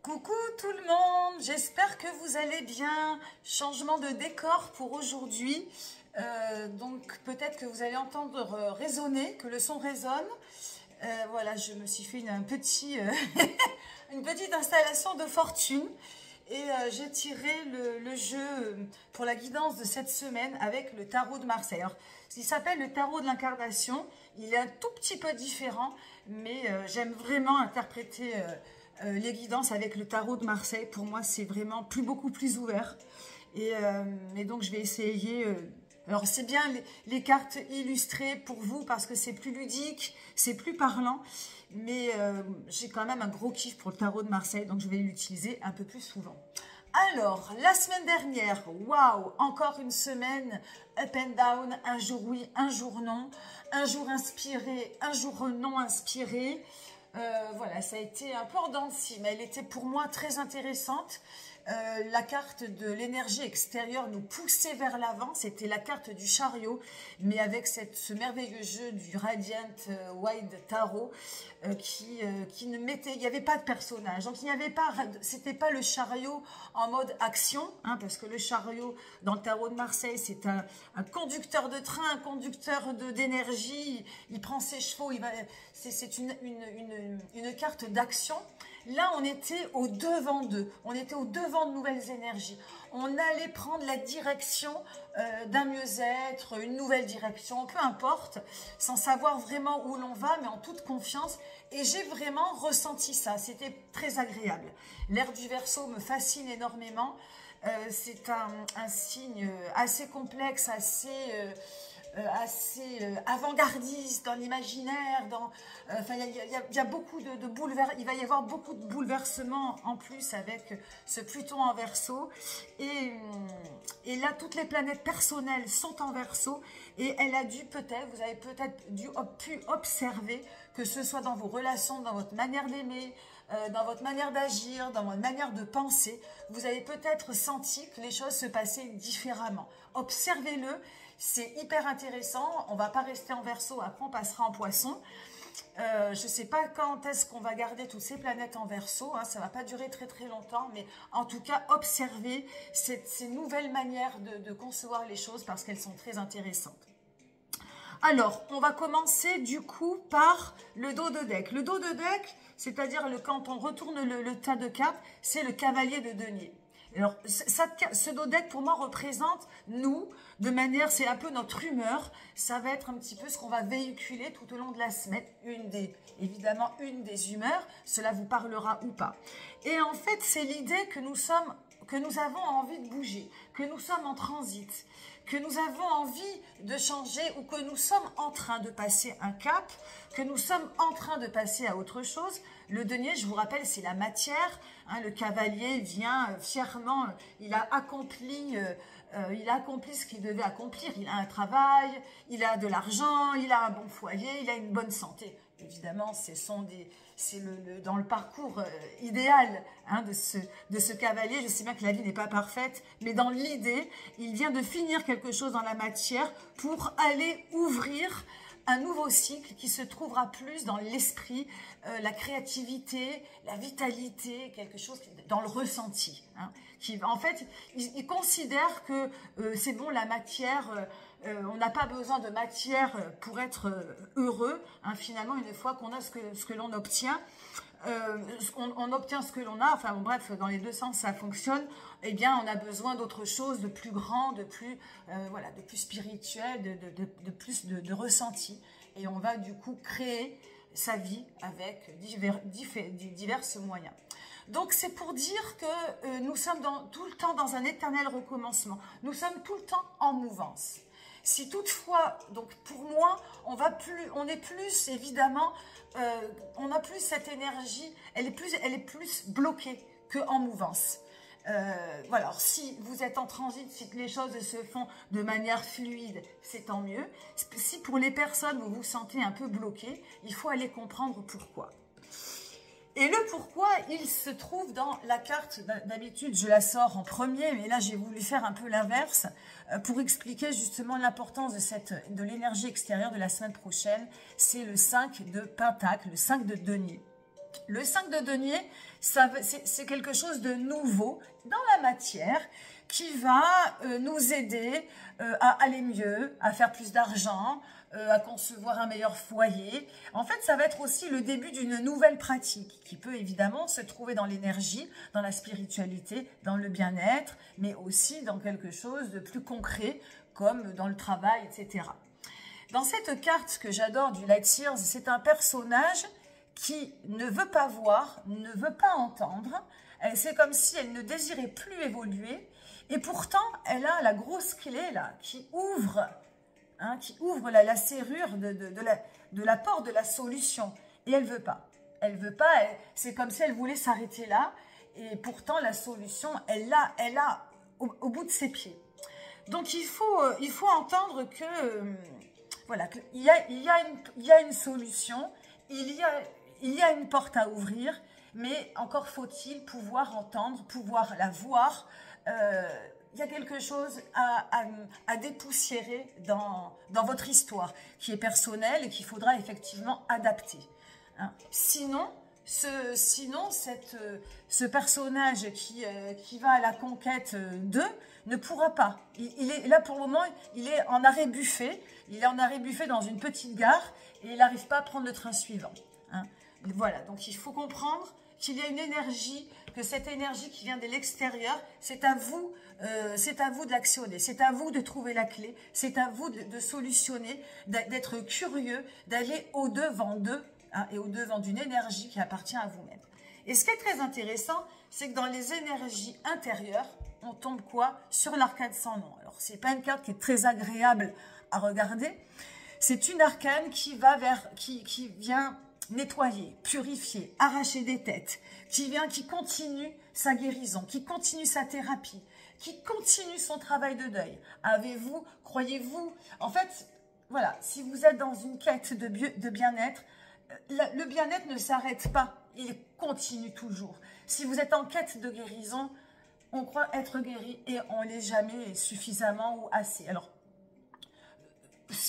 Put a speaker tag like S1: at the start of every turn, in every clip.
S1: Coucou tout le monde, j'espère que vous allez bien. Changement de décor pour aujourd'hui. Donc peut-être que vous allez entendre résonner, que le son résonne. Voilà, je me suis fait une petite installation de fortune. Et j'ai tiré le jeu pour la guidance de cette semaine avec le tarot de Marseille. Alors, il s'appelle le tarot de l'incarnation. Il est un tout petit peu différent, mais j'aime vraiment interpréter les guidances avec le tarot de Marseille. Pour moi, c'est vraiment beaucoup plus ouvert. Et donc, je vais essayer... alors, c'est bien les cartes illustrées pour vous parce que c'est plus ludique, c'est plus parlant. Mais j'ai quand même un gros kiff pour le tarot de Marseille, donc je vais l'utiliser un peu plus souvent. Alors, la semaine dernière, waouh, encore une semaine up and down, un jour oui, un jour non, un jour inspiré, un jour non inspiré. Voilà, ça a été un peu en dents de scie, mais elle était pour moi très intéressante. La carte de l'énergie extérieure nous poussait vers l'avant, c'était la carte du chariot, mais avec ce merveilleux jeu du Radiant Wide Tarot qui ne mettait, il n'y avait pas de personnage, donc il n'y avait pas, c'était pas le chariot en mode action, hein, parce que le chariot dans le tarot de Marseille, c'est un conducteur de train, un conducteur d'énergie, il prend ses chevaux, c'est une carte d'action. Là, on était au devant d'eux, on était au devant de nouvelles énergies. On allait prendre la direction d'un mieux-être, une nouvelle direction, peu importe, sans savoir vraiment où l'on va, mais en toute confiance. Et j'ai vraiment ressenti ça, c'était très agréable. L'ère du Verseau me fascine énormément. C'est un signe assez complexe, assez avant-gardiste dans l'imaginaire, enfin il y a beaucoup de bouleversements, il va y avoir beaucoup de bouleversements en plus avec ce Pluton en Verseau et là toutes les planètes personnelles sont en Verseau et vous avez peut-être pu observer que ce soit dans vos relations, dans votre manière d'aimer, dans votre manière d'agir, dans votre manière de penser, vous avez peut-être senti que les choses se passaient différemment. Observez-le. C'est hyper intéressant, on ne va pas rester en Verseau, après on passera en Poisson. Je ne sais pas quand est-ce qu'on va garder toutes ces planètes en Verseau, hein, ça ne va pas durer très très longtemps, mais en tout cas, observez ces nouvelles manières de concevoir les choses parce qu'elles sont très intéressantes. Alors, on va commencer du coup par le dos de deck. Le dos de deck, c'est-à-dire quand on retourne le tas de cartes, c'est le cavalier de denier. Alors, ce dos deck, pour moi, représente nous, de manière, c'est un peu notre humeur. Ça va être un petit peu ce qu'on va véhiculer tout au long de la semaine. Évidemment, une des humeurs. Cela vous parlera ou pas. Et en fait, c'est l'idée que nous avons envie de bouger, que nous sommes en transit, que nous avons envie de changer ou que nous sommes en train de passer un cap, que nous sommes en train de passer à autre chose. Le denier, je vous rappelle, c'est la matière. Hein, le cavalier vient fièrement, il a accompli ce qu'il devait accomplir. Il a un travail, il a de l'argent, il a un bon foyer, il a une bonne santé. Évidemment, c'est dans le parcours idéal hein, de ce cavalier. Je sais bien que la vie n'est pas parfaite, mais dans l'idée, il vient de finir quelque chose dans la matière pour aller ouvrir un nouveau cycle qui se trouvera plus dans l'esprit, la créativité, la vitalité, quelque chose dans le ressenti. Hein, en fait, il considère que c'est bon, la matière... on n'a pas besoin de matière pour être heureux. Hein, finalement, une fois qu'on a ce que l'on obtient, on obtient ce que l'on a. Enfin, bon, bref, dans les deux sens, ça fonctionne. Eh bien, on a besoin d'autre chose, de plus grand, de plus spirituel, de plus de ressenti. Et on va du coup créer sa vie avec divers moyens. Donc, c'est pour dire que nous sommes tout le temps dans un éternel recommencement. Nous sommes tout le temps en mouvance. Si toutefois, donc pour moi, on est plus évidemment, on n'a plus cette énergie, elle est plus bloquée qu'en mouvance. Voilà, alors si vous êtes en transit, si les choses se font de manière fluide, c'est tant mieux. Si pour les personnes vous vous sentez un peu bloqué, il faut aller comprendre pourquoi. Et le pourquoi, il se trouve dans la carte, d'habitude je la sors en premier, mais là j'ai voulu faire un peu l'inverse pour expliquer justement l'importance de l'énergie extérieure de la semaine prochaine. C'est le 5 de Pentacle, le 5 de denier. Le 5 de denier, c'est quelque chose de nouveau dans la matière qui va nous aider à aller mieux, à faire plus d'argent, à concevoir un meilleur foyer. En fait, ça va être aussi le début d'une nouvelle pratique qui peut évidemment se trouver dans l'énergie, dans la spiritualité, dans le bien-être, mais aussi dans quelque chose de plus concret comme dans le travail, etc. Dans cette carte que j'adore du Light Years, c'est un personnage qui ne veut pas voir, ne veut pas entendre. C'est comme si elle ne désirait plus évoluer. Et pourtant, elle a la grosse clé là qui ouvre la serrure de la porte de la solution. Et elle veut pas. Elle veut pas. C'est comme si elle voulait s'arrêter là. Et pourtant, la solution, elle l'a au bout de ses pieds. Donc, il faut entendre que voilà, il y a une solution. Il y a une porte à ouvrir, mais encore faut-il pouvoir entendre, pouvoir la voir. Il y a quelque chose à dépoussiérer dans votre histoire, qui est personnelle et qu'il faudra effectivement adapter. Hein. Sinon, ce personnage qui va à la conquête d'eux ne pourra pas. Il est là pour le moment, il est en arrêt buffet. Il est en arrêt buffet dans une petite gare et il n'arrive pas à prendre le train suivant. Hein. Voilà, donc il faut comprendre qu'il y a une énergie, que cette énergie qui vient de l'extérieur, c'est à vous de l'actionner, c'est à vous de trouver la clé, c'est à vous de solutionner, d'être curieux, d'aller au-devant d'eux, hein, et au-devant d'une énergie qui appartient à vous-même. Et ce qui est très intéressant, c'est que dans les énergies intérieures, on tombe quoi? Sur l'arcane sans nom. Alors, c'est pas une carte qui est très agréable à regarder, c'est une arcane qui vient nettoyer, purifier, arracher des têtes, qui continue sa guérison, qui continue sa thérapie, qui continue son travail de deuil. Avez-vous, croyez-vous, en fait, voilà, si vous êtes dans une quête de bien-être, le bien-être ne s'arrête pas, il continue toujours. Si vous êtes en quête de guérison, on croit être guéri et on ne l'est jamais suffisamment ou assez. Alors,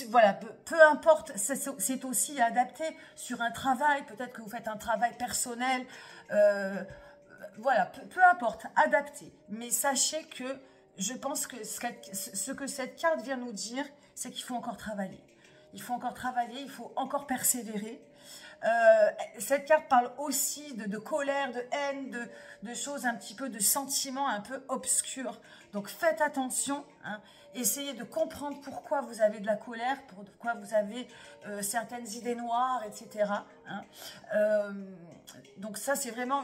S1: voilà, peu importe, c'est aussi adapté sur un travail, peut-être que vous faites un travail personnel, voilà, peu importe, adapté. Mais sachez que je pense que ce que cette carte vient nous dire, c'est qu'il faut encore travailler. Il faut encore travailler, il faut encore persévérer. Cette carte parle aussi de colère, de haine, de choses un petit peu, de sentiments un peu obscurs. Donc faites attention, hein, essayez de comprendre pourquoi vous avez de la colère, pourquoi vous avez certaines idées noires, etc. Hein. Donc ça c'est vraiment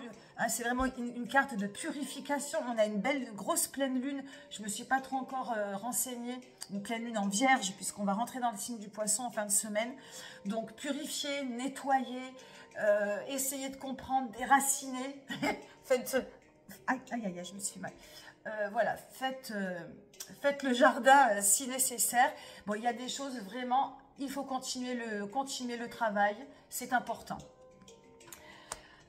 S1: une carte de purification. On a une belle grosse pleine lune, je ne me suis pas trop encore renseignée, une pleine lune en vierge puisqu'on va rentrer dans le signe du poisson en fin de semaine. Donc purifier, nettoyer, essayer de comprendre, déraciner. Faites... Aïe, aïe, aïe, je me suis mal. Voilà, faites le jardin si nécessaire. Bon, il y a des choses vraiment, il faut continuer le travail, c'est important.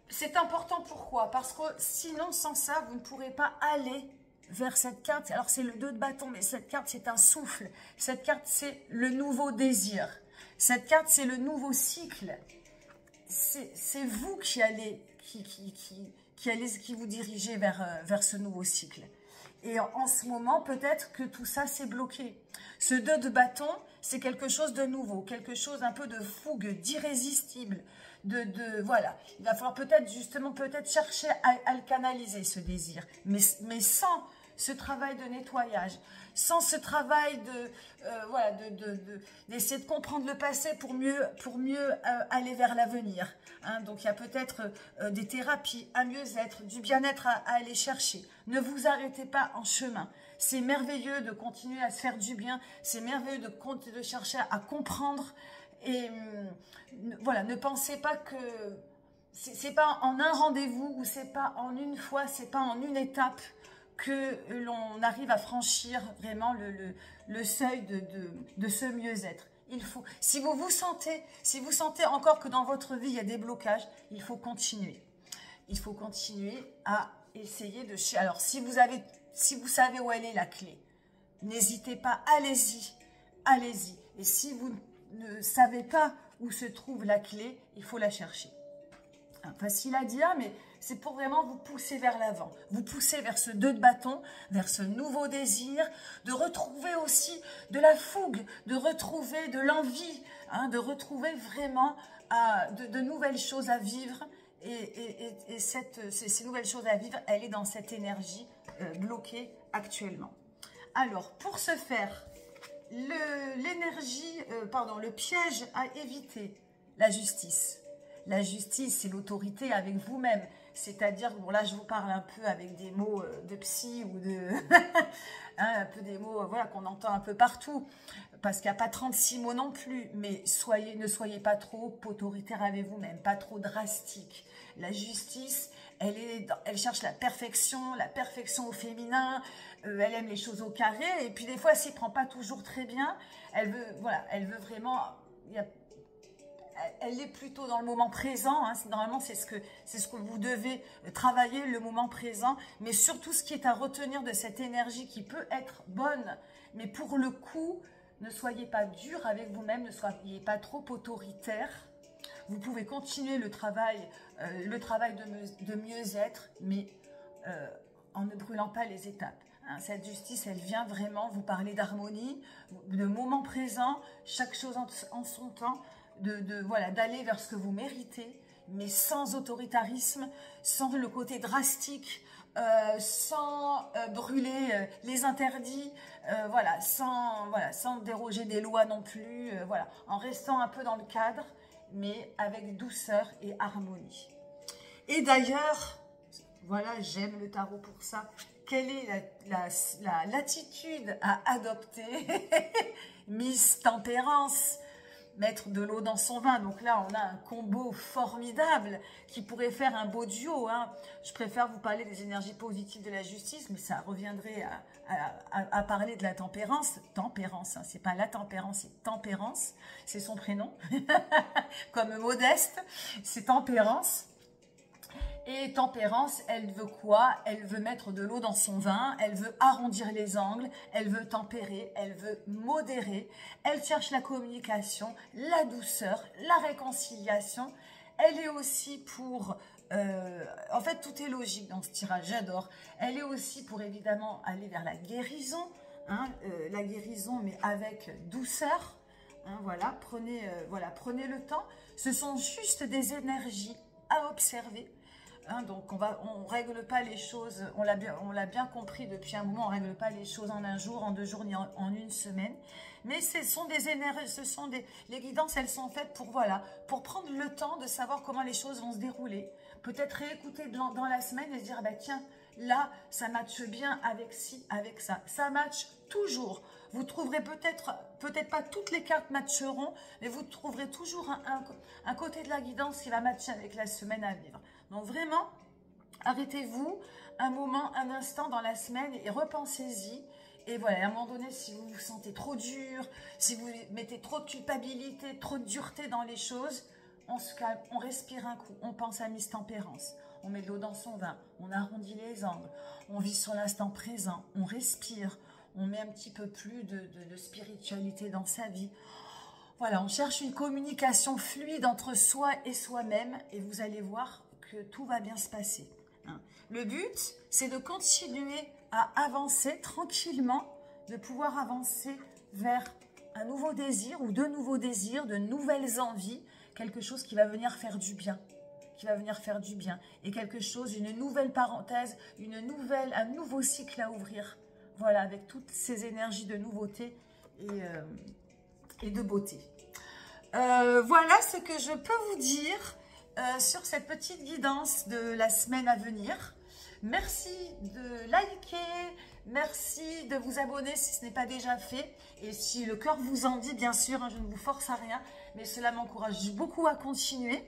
S1: C'est important pourquoi? Parce que sinon, sans ça, vous ne pourrez pas aller vers cette carte. Alors, c'est le 2 de bâton, mais cette carte, c'est un souffle. Cette carte, c'est le nouveau désir. Cette carte, c'est le nouveau cycle. C'est vous qui allez, qui vous dirigez vers ce nouveau cycle. Et en ce moment, peut-être que tout ça s'est bloqué. Ce 2 de bâton, c'est quelque chose de nouveau, quelque chose un peu de fougue, d'irrésistible. Voilà, il va falloir peut-être chercher à le canaliser, ce désir. Mais sans ce travail de nettoyage, sans ce travail d'essayer de comprendre le passé pour mieux aller vers l'avenir. Hein. Donc, il y a peut-être des thérapies, un mieux-être, du bien-être à aller chercher. Ne vous arrêtez pas en chemin. C'est merveilleux de continuer à se faire du bien. C'est merveilleux de chercher à comprendre. Et voilà, ne pensez pas que c'est pas en un rendez-vous ou c'est pas en une fois, c'est pas en une étape que l'on arrive à franchir vraiment le seuil de ce mieux-être. Il faut, si vous sentez encore que dans votre vie il y a des blocages, il faut continuer. Il faut continuer à essayer de... Alors si vous savez où elle est la clé, n'hésitez pas, allez-y, allez-y. Et si vous ne savez pas où se trouve la clé, il faut la chercher. Facile à dire, mais c'est pour vraiment vous pousser vers l'avant. Vous pousser vers ce 2 de bâton, vers ce nouveau désir, de retrouver aussi de la fougue, de retrouver de l'envie, hein, de retrouver vraiment de nouvelles choses à vivre. Et ces nouvelles choses à vivre, elle est dans cette énergie bloquée actuellement. Alors, pour ce faire, le piège à éviter, la justice. La justice, c'est l'autorité avec vous-même. C'est-à-dire, bon là je vous parle un peu avec des mots de psy ou de... hein, un peu des mots voilà, qu'on entend un peu partout. Parce qu'il n'y a pas 36 mots non plus. Mais ne soyez pas trop autoritaire avec vous-même, pas trop drastique. La justice, elle cherche la perfection au féminin. Elle aime les choses au carré. Et puis des fois, elle s'y prend pas toujours très bien. Elle veut vraiment... Elle est plutôt dans le moment présent, hein. Normalement c'est ce que vous devez travailler, le moment présent, mais surtout ce qui est à retenir de cette énergie qui peut être bonne, mais pour le coup, ne soyez pas dur avec vous-même, ne soyez pas trop autoritaire. Vous pouvez continuer le travail de mieux-être, mais en ne brûlant pas les étapes. Hein, cette justice, elle vient vraiment vous parler d'harmonie, de moment présent, chaque chose en son temps, d'aller vers ce que vous méritez, mais sans autoritarisme, sans le côté drastique, sans brûler les interdits, sans déroger des lois non plus, en restant un peu dans le cadre, mais avec douceur et harmonie. Et d'ailleurs, voilà, j'aime le tarot pour ça. Quelle est l'attitude à adopter? Miss Tempérance, mettre de l'eau dans son vin. Donc là, on a un combo formidable qui pourrait faire un beau duo. Hein. Je préfère vous parler des énergies positives de la justice, mais ça reviendrait à parler de la tempérance. Tempérance, hein, c'est pas la tempérance, c'est tempérance. C'est son prénom. Comme Modeste, c'est tempérance. Et tempérance, elle veut quoi? Elle veut mettre de l'eau dans son vin, elle veut arrondir les angles, elle veut tempérer, elle veut modérer, elle cherche la communication, la douceur, la réconciliation. Elle est aussi pour... en fait, tout est logique dans ce tirage, j'adore. Elle est aussi pour évidemment aller vers la guérison, hein, la guérison mais avec douceur. Hein, prenez le temps. Ce sont juste des énergies à observer. Hein, donc on règle pas les choses, on l'a bien compris depuis un moment, on règle pas les choses en un jour, en 2 jours, ni en une semaine. Mais ce sont des énergies, les guidances, elles sont faites pour prendre le temps de savoir comment les choses vont se dérouler. Peut-être réécouter dans la semaine et se dire, bah tiens, là, ça matche bien avec ci, avec ça. Ça matche toujours. Vous trouverez peut-être pas toutes les cartes matcheront, mais vous trouverez toujours un côté de la guidance qui va matcher avec la semaine à vivre. Donc vraiment, arrêtez-vous un moment, un instant dans la semaine et repensez-y. Et voilà, à un moment donné, si vous vous sentez trop dur, si vous mettez trop de culpabilité, trop de dureté dans les choses, on se calme, on respire un coup, on pense à Miss Tempérance. On met de l'eau dans son vin, on arrondit les angles, on vit sur l'instant présent, on respire, on met un petit peu plus de spiritualité dans sa vie. Voilà, on cherche une communication fluide entre soi et soi-même et vous allez voir que tout va bien se passer. Hein. Le but, c'est de continuer à avancer tranquillement, de pouvoir avancer vers un nouveau désir ou de nouveaux désirs, de nouvelles envies, quelque chose qui va venir faire du bien. Et quelque chose, une nouvelle parenthèse, un nouveau cycle à ouvrir. Voilà, avec toutes ces énergies de nouveauté et de beauté. Voilà ce que je peux vous dire sur cette petite guidance de la semaine à venir. Merci de liker, merci de vous abonner si ce n'est pas déjà fait. Et si le cœur vous en dit, bien sûr, hein, je ne vous force à rien, mais cela m'encourage beaucoup à continuer.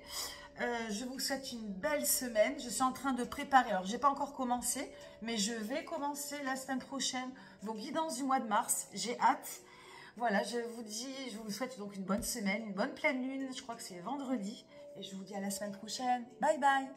S1: Je vous souhaite une belle semaine. Je suis en train de préparer, alors je n'ai pas encore commencé, mais je vais commencer la semaine prochaine vos guidances du mois de mars. J'ai hâte. Voilà, je vous souhaite donc une bonne semaine, une bonne pleine lune. Je crois que c'est vendredi. Et je vous dis à la semaine prochaine. Bye bye.